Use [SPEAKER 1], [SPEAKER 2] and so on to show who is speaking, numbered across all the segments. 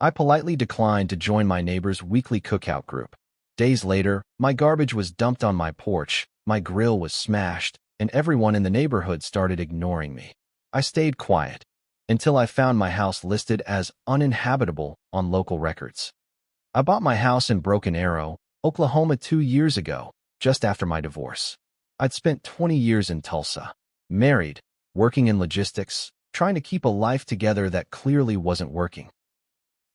[SPEAKER 1] I politely declined to join my neighbor's weekly cookout group. Days later, my garbage was dumped on my porch, my grill was smashed, and everyone in the neighborhood started ignoring me. I stayed quiet until I found my house listed as uninhabitable on local records. I bought my house in Broken Arrow, Oklahoma 2 years ago, just after my divorce. I'd spent 20 years in Tulsa, married, working in logistics, trying to keep a life together that clearly wasn't working.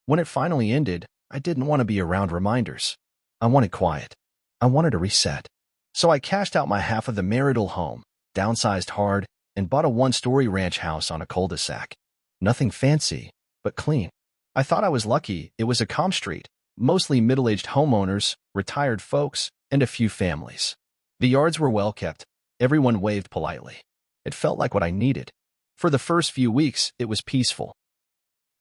[SPEAKER 1] When it finally ended, I didn't want to be around reminders. I wanted quiet. I wanted a reset. So I cashed out my half of the marital home, downsized hard, and bought a one-story ranch house on a cul-de-sac. Nothing fancy, but clean. I thought I was lucky. It was a calm street, mostly middle-aged homeowners, retired folks, and a few families. The yards were well kept. Everyone waved politely. It felt like what I needed. For the first few weeks, it was peaceful.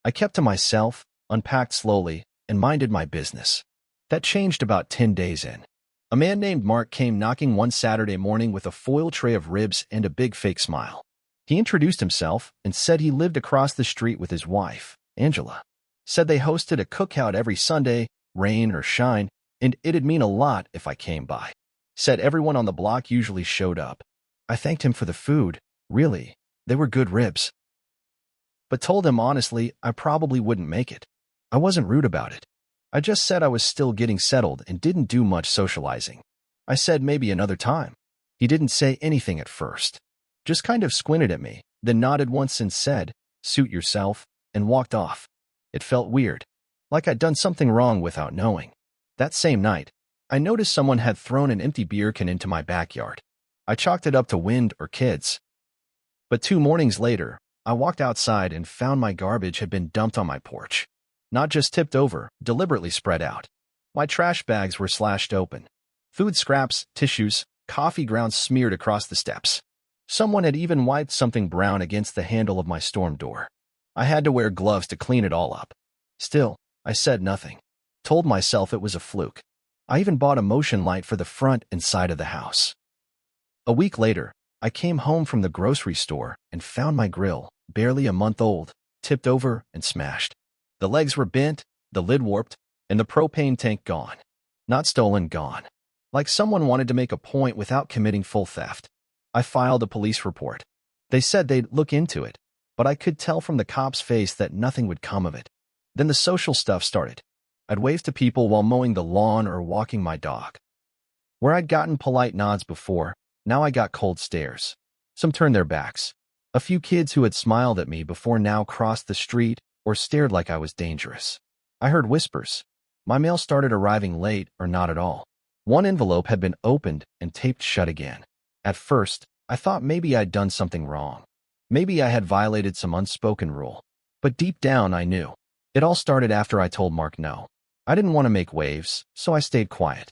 [SPEAKER 1] I kept to myself, unpacked slowly, and minded my business. That changed about 10 days in. A man named Mark came knocking one Saturday morning with a foil tray of ribs and a big fake smile. He introduced himself and said he lived across the street with his wife, Angela. Said they hosted a cookout every Sunday, rain or shine, and it'd mean a lot if I came by. Said everyone on the block usually showed up. I thanked him for the food. Really, they were good ribs. But told him honestly I probably wouldn't make it. I wasn't rude about it. I just said I was still getting settled and didn't do much socializing. I said maybe another time. He didn't say anything at first. Just kind of squinted at me, then nodded once and said, "Suit yourself," and walked off. It felt weird, like I'd done something wrong without knowing. That same night, I noticed someone had thrown an empty beer can into my backyard. I chalked it up to wind or kids. But 2 mornings later, I walked outside and found my garbage had been dumped on my porch. Not just tipped over, deliberately spread out. My trash bags were slashed open. Food scraps, tissues, coffee grounds smeared across the steps. Someone had even wiped something brown against the handle of my storm door. I had to wear gloves to clean it all up. Still, I said nothing. Told myself it was a fluke. I even bought a motion light for the front and side of the house. A week later, I came home from the grocery store and found my grill, barely a month old, tipped over and smashed. The legs were bent, the lid warped, and the propane tank gone. Not stolen, gone. Like someone wanted to make a point without committing full theft. I filed a police report. They said they'd look into it, but I could tell from the cop's face that nothing would come of it. Then the social stuff started. I'd wave to people while mowing the lawn or walking my dog. Where I'd gotten polite nods before, now I got cold stares. Some turned their backs. A few kids who had smiled at me before now crossed the street or stared like I was dangerous. I heard whispers. My mail started arriving late or not at all. One envelope had been opened and taped shut again. At first, I thought maybe I'd done something wrong. Maybe I had violated some unspoken rule. But deep down, I knew. It all started after I told Mark no. I didn't want to make waves, so I stayed quiet.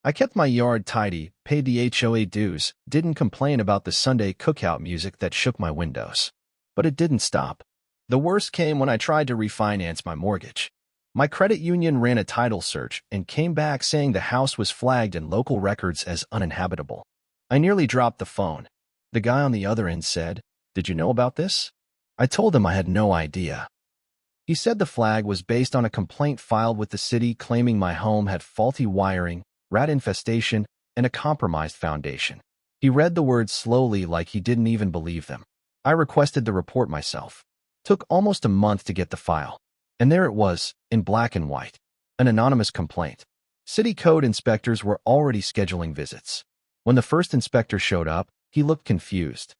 [SPEAKER 1] I kept my yard tidy, paid the HOA dues, didn't complain about the Sunday cookout music that shook my windows. But it didn't stop. The worst came when I tried to refinance my mortgage. My credit union ran a title search and came back saying the house was flagged in local records as uninhabitable. I nearly dropped the phone. The guy on the other end said, "Did you know about this?" I told him I had no idea. He said the flag was based on a complaint filed with the city claiming my home had faulty wiring, rat infestation, and a compromised foundation. He read the words slowly like he didn't even believe them. I requested the report myself. Took almost a month to get the file. And there it was, in black and white. An anonymous complaint. City code inspectors were already scheduling visits. When the first inspector showed up, he looked confused.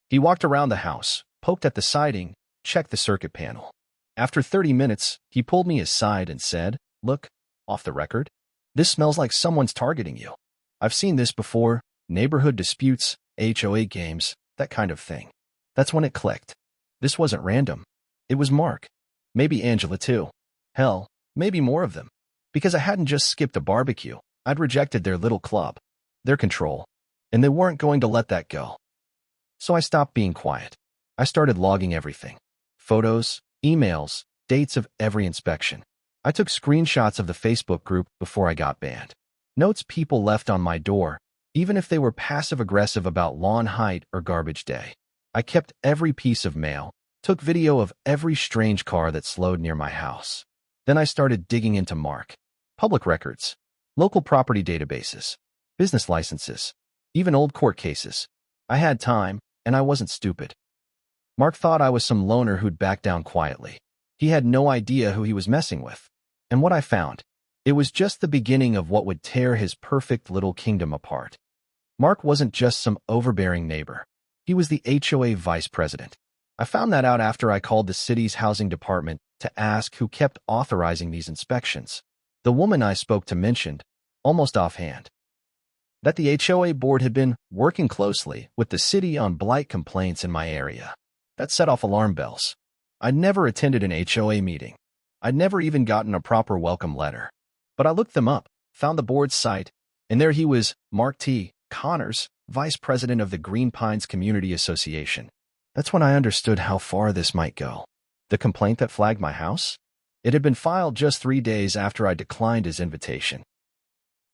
[SPEAKER 1] He walked around the house, poked at the siding, checked the circuit panel. After 30 minutes, he pulled me aside and said, "Look, off the record, this smells like someone's targeting you. I've seen this before, neighborhood disputes, HOA games, that kind of thing." That's when it clicked. This wasn't random. It was Mark. Maybe Angela too. Hell, maybe more of them. Because I hadn't just skipped a barbecue. I'd rejected their little club, their control, and they weren't going to let that go. So I stopped being quiet. I started logging everything. Photos, emails, dates of every inspection. I took screenshots of the Facebook group before I got banned. Notes people left on my door, even if they were passive-aggressive about lawn height or garbage day. I kept every piece of mail, took video of every strange car that slowed near my house. Then I started digging into Mark. Public records, local property databases, business licenses, even old court cases. I had time, and I wasn't stupid. Mark thought I was some loner who'd back down quietly. He had no idea who he was messing with. And what I found, it was just the beginning of what would tear his perfect little kingdom apart. Mark wasn't just some overbearing neighbor. He was the HOA vice president. I found that out after I called the city's housing department to ask who kept authorizing these inspections. The woman I spoke to mentioned, almost offhand, that the HOA board had been working closely with the city on blight complaints in my area. That set off alarm bells. I'd never attended an HOA meeting. I'd never even gotten a proper welcome letter. But I looked them up, found the board's site, and there he was, Mark T. Connors, vice president of the Green Pines Community Association. That's when I understood how far this might go. The complaint that flagged my house? It had been filed just 3 days after I declined his invitation.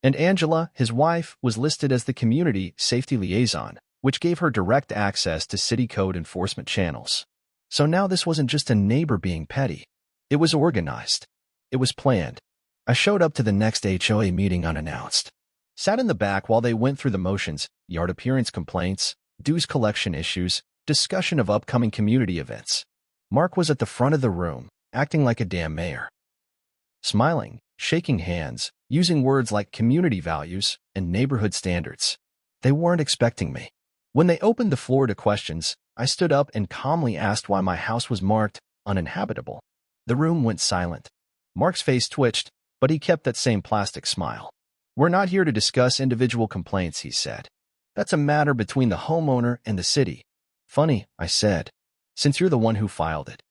[SPEAKER 1] And Angela, his wife, was listed as the community safety liaison, which gave her direct access to city code enforcement channels. So now this wasn't just a neighbor being petty. It was organized. It was planned. I showed up to the next HOA meeting unannounced. Sat in the back while they went through the motions, yard appearance complaints, dues collection issues, discussion of upcoming community events. Mark was at the front of the room, acting like a damn mayor. Smiling, shaking hands, using words like community values and neighborhood standards. They weren't expecting me. When they opened the floor to questions, I stood up and calmly asked why my house was marked uninhabitable. The room went silent. Mark's face twitched, but he kept that same plastic smile. "We're not here to discuss individual complaints," he said. "That's a matter between the homeowner and the city." "Funny," I said, "since you're the one who filed it."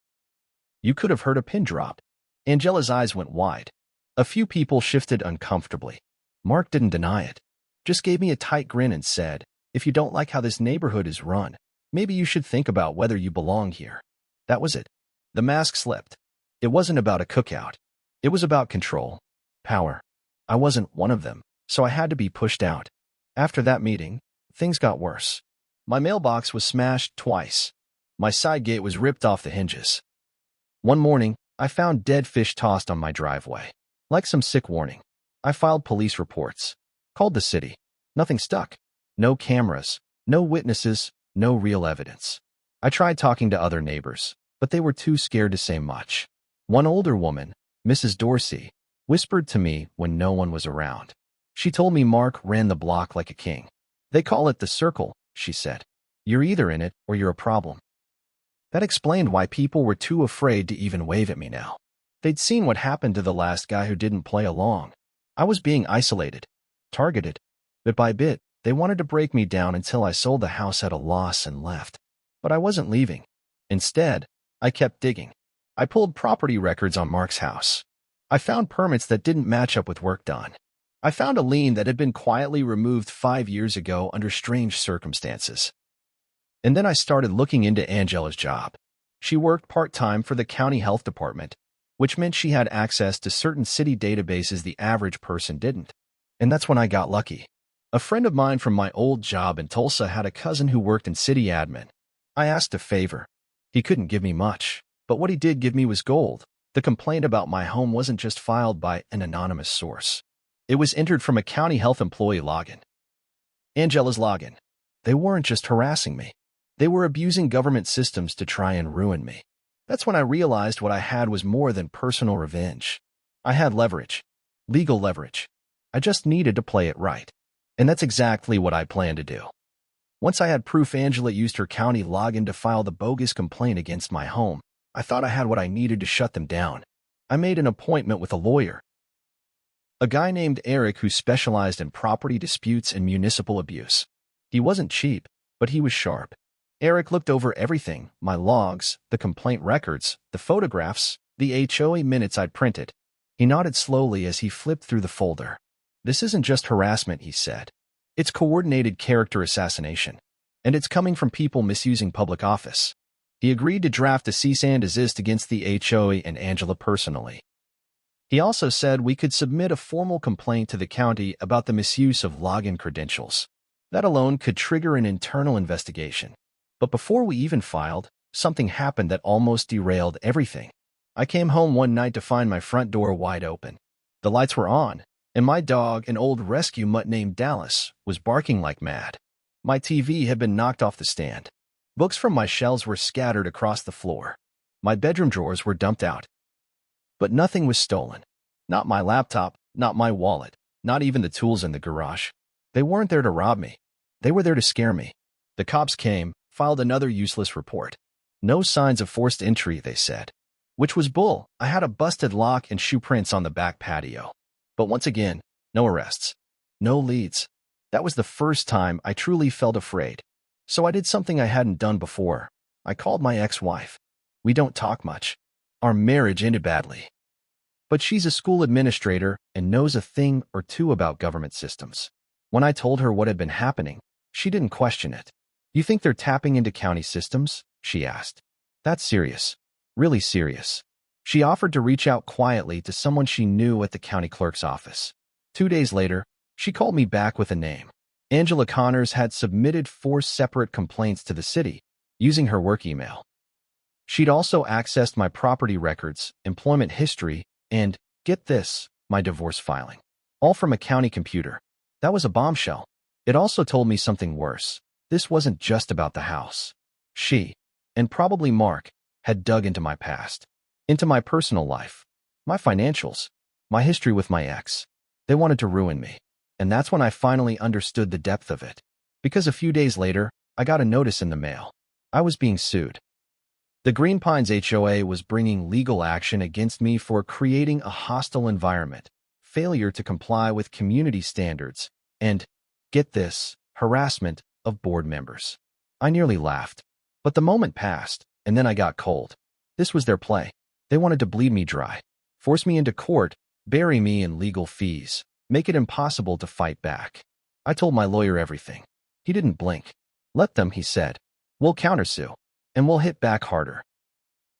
[SPEAKER 1] You could have heard a pin drop. Angela's eyes went wide. A few people shifted uncomfortably. Mark didn't deny it. Just gave me a tight grin and said, "If you don't like how this neighborhood is run, maybe you should think about whether you belong here." That was it. The mask slipped. It wasn't about a cookout. It was about control, power. I wasn't one of them, so I had to be pushed out. After that meeting, things got worse. My mailbox was smashed twice. My side gate was ripped off the hinges. One morning, I found dead fish tossed on my driveway. Like some sick warning. I filed police reports. Called the city. Nothing stuck. No cameras. No witnesses. No real evidence. I tried talking to other neighbors, but they were too scared to say much. One older woman, Mrs. Dorsey, whispered to me when no one was around. She told me Mark ran the block like a king. "They call it the circle," she said. "You're either in it or you're a problem." That explained why people were too afraid to even wave at me now. They'd seen what happened to the last guy who didn't play along. I was being isolated, targeted. Bit by bit, they wanted to break me down until I sold the house at a loss and left. But I wasn't leaving. Instead, I kept digging. I pulled property records on Mark's house. I found permits that didn't match up with work done. I found a lien that had been quietly removed 5 years ago under strange circumstances. And then I started looking into Angela's job. She worked part-time for the county health department, which meant she had access to certain city databases the average person didn't. And that's when I got lucky. A friend of mine from my old job in Tulsa had a cousin who worked in city admin. I asked a favor. He couldn't give me much, but what he did give me was gold. The complaint about my home wasn't just filed by an anonymous source. It was entered from a county health employee login. Angela's login. They weren't just harassing me. They were abusing government systems to try and ruin me. That's when I realized what I had was more than personal revenge. I had leverage. Legal leverage. I just needed to play it right. And that's exactly what I planned to do. Once I had proof Angela used her county login to file the bogus complaint against my home, I thought I had what I needed to shut them down. I made an appointment with a lawyer. A guy named Eric who specialized in property disputes and municipal abuse. He wasn't cheap, but he was sharp. Eric looked over everything, my logs, the complaint records, the photographs, the HOA minutes I'd printed. He nodded slowly as he flipped through the folder. "This isn't just harassment," he said. "It's coordinated character assassination. And it's coming from people misusing public office." He agreed to draft a cease and desist against the HOA and Angela personally. He also said we could submit a formal complaint to the county about the misuse of login credentials. That alone could trigger an internal investigation. But before we even filed, something happened that almost derailed everything. I came home one night to find my front door wide open. The lights were on, and my dog, an old rescue mutt named Dallas, was barking like mad. My TV had been knocked off the stand. Books from my shelves were scattered across the floor. My bedroom drawers were dumped out. But nothing was stolen. Not my laptop, not my wallet, not even the tools in the garage. They weren't there to rob me. They were there to scare me. The cops came, filed another useless report. No signs of forced entry, they said. Which was bull. I had a busted lock and shoe prints on the back patio. But once again, no arrests. No leads. That was the first time I truly felt afraid. So I did something I hadn't done before. I called my ex-wife. We don't talk much. Our marriage ended badly. But she's a school administrator and knows a thing or two about government systems. When I told her what had been happening, she didn't question it. You think they're tapping into county systems? She asked. That's serious. Really serious. She offered to reach out quietly to someone she knew at the county clerk's office. 2 days later, she called me back with a name. Angela Connors had submitted 4 separate complaints to the city using her work email. She'd also accessed my property records, employment history, and, get this, my divorce filing. All from a county computer. That was a bombshell. It also told me something worse. This wasn't just about the house. She, and probably Mark, had dug into my past, into my personal life, my financials, my history with my ex. They wanted to ruin me. And that's when I finally understood the depth of it. Because a few days later, I got a notice in the mail. I was being sued. The Green Pines HOA was bringing legal action against me for creating a hostile environment, failure to comply with community standards, and, get this, harassment of board members. I nearly laughed. But the moment passed, and then I got cold. This was their play. They wanted to bleed me dry, force me into court, bury me in legal fees, make it impossible to fight back. I told my lawyer everything. He didn't blink. Let them, he said. We'll countersue, and we'll hit back harder.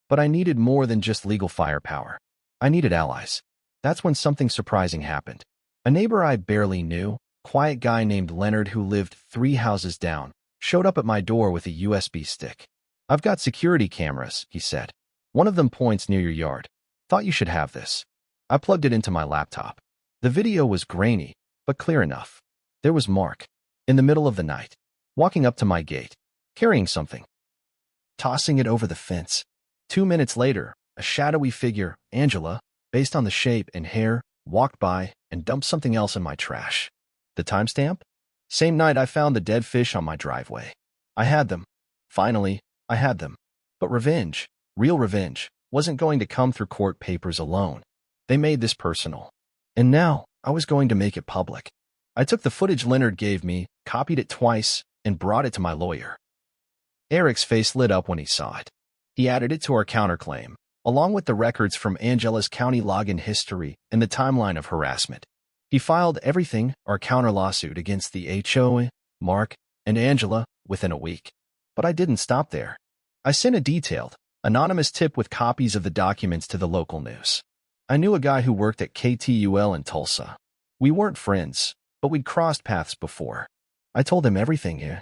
[SPEAKER 1] But I needed more than just legal firepower. I needed allies. That's when something surprising happened. A neighbor I barely knew, quiet guy named Leonard who lived 3 houses down, showed up at my door with a USB stick. I've got security cameras, he said. One of them points near your yard. Thought you should have this. I plugged it into my laptop. The video was grainy, but clear enough. There was Mark, in the middle of the night, walking up to my gate, carrying something, tossing it over the fence. 2 minutes later, a shadowy figure, Angela, based on the shape and hair, walked by and dumped something else in my trash. The timestamp? Same night I found the dead fish on my driveway. I had them. Finally, I had them. But revenge, real revenge, wasn't going to come through court papers alone. They made this personal. And now, I was going to make it public. I took the footage Leonard gave me, copied it twice, and brought it to my lawyer. Eric's face lit up when he saw it. He added it to our counterclaim, along with the records from Angela's county login history and the timeline of harassment. He filed everything, our counter lawsuit against the HOA, Mark, and Angela, within a week. But I didn't stop there. I sent a detailed, anonymous tip with copies of the documents to the local news. I knew a guy who worked at KTUL in Tulsa. We weren't friends, but we'd crossed paths before. I told him everything here.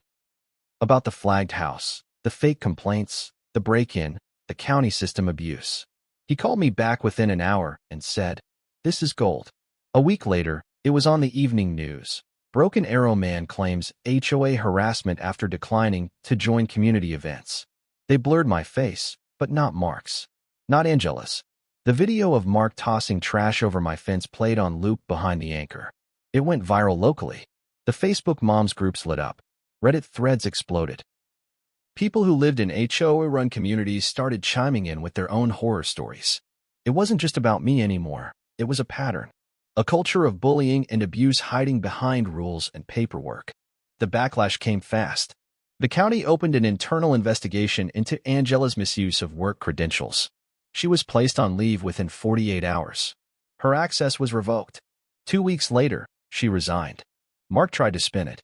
[SPEAKER 1] About the flagged house, the fake complaints, the break-in, the county system abuse. He called me back within an hour and said, "This is gold." A week later, it was on the evening news. Broken Arrow man claims HOA harassment after declining to join community events. They blurred my face, but not Mark's. Not Angela's. The video of Mark tossing trash over my fence played on loop behind the anchor. It went viral locally. The Facebook moms groups lit up. Reddit threads exploded. People who lived in HOA-run communities started chiming in with their own horror stories. It wasn't just about me anymore. It was a pattern. A culture of bullying and abuse hiding behind rules and paperwork. The backlash came fast. The county opened an internal investigation into Angela's misuse of work credentials. She was placed on leave within 48 hours. Her access was revoked. 2 weeks later, she resigned. Mark tried to spin it.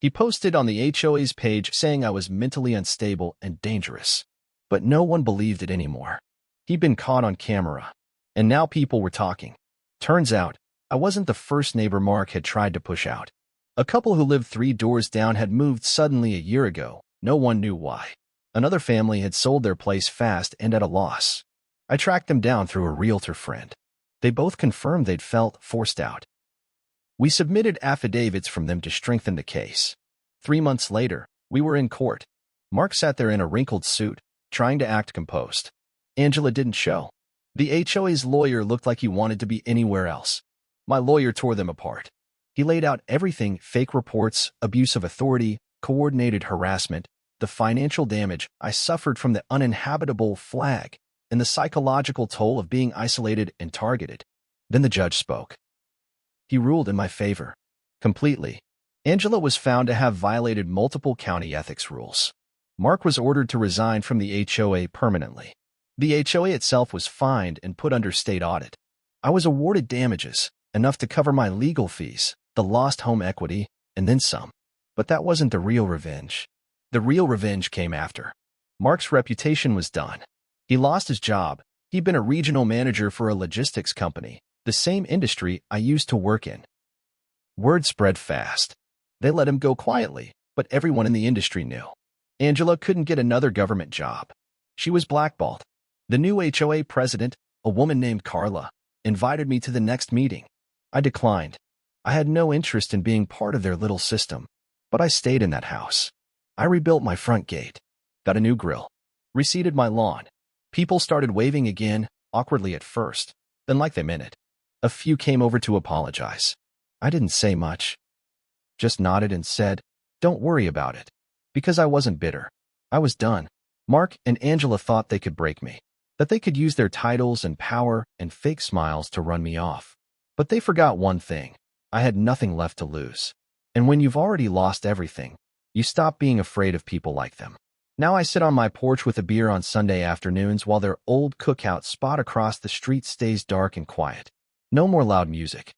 [SPEAKER 1] He posted on the HOA's page saying I was mentally unstable and dangerous. But no one believed it anymore. He'd been caught on camera. And now people were talking. Turns out, I wasn't the first neighbor Mark had tried to push out. A couple who lived 3 doors down had moved suddenly a year ago. No one knew why. Another family had sold their place fast and at a loss. I tracked them down through a realtor friend. They both confirmed they'd felt forced out. We submitted affidavits from them to strengthen the case. 3 months later, we were in court. Mark sat there in a wrinkled suit, trying to act composed. Angela didn't show. The HOA's lawyer looked like he wanted to be anywhere else. My lawyer tore them apart. He laid out everything: fake reports, abuse of authority, coordinated harassment, the financial damage I suffered from the uninhabitable flag, and the psychological toll of being isolated and targeted. Then the judge spoke. He ruled in my favor. Completely. Angela was found to have violated multiple county ethics rules. Mark was ordered to resign from the HOA permanently. The HOA itself was fined and put under state audit. I was awarded damages, enough to cover my legal fees, the lost home equity, and then some. But that wasn't the real revenge. The real revenge came after. Mark's reputation was done. He lost his job. He'd been a regional manager for a logistics company, the same industry I used to work in. Word spread fast. They let him go quietly, but everyone in the industry knew. Angela couldn't get another government job. She was blackballed. The new HOA president, a woman named Carla, invited me to the next meeting. I declined. I had no interest in being part of their little system, but I stayed in that house. I rebuilt my front gate, got a new grill, reseeded my lawn. People started waving again, awkwardly at first, then like they meant it. A few came over to apologize. I didn't say much. Just nodded and said, "Don't worry about it." Because I wasn't bitter. I was done. Mark and Angela thought they could break me, that they could use their titles and power and fake smiles to run me off. But they forgot one thing. I had nothing left to lose. And when you've already lost everything, you stop being afraid of people like them. Now I sit on my porch with a beer on Sunday afternoons while their old cookout spot across the street stays dark and quiet. No more loud music.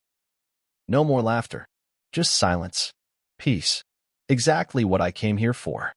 [SPEAKER 1] No more laughter. Just silence. Peace. Exactly what I came here for.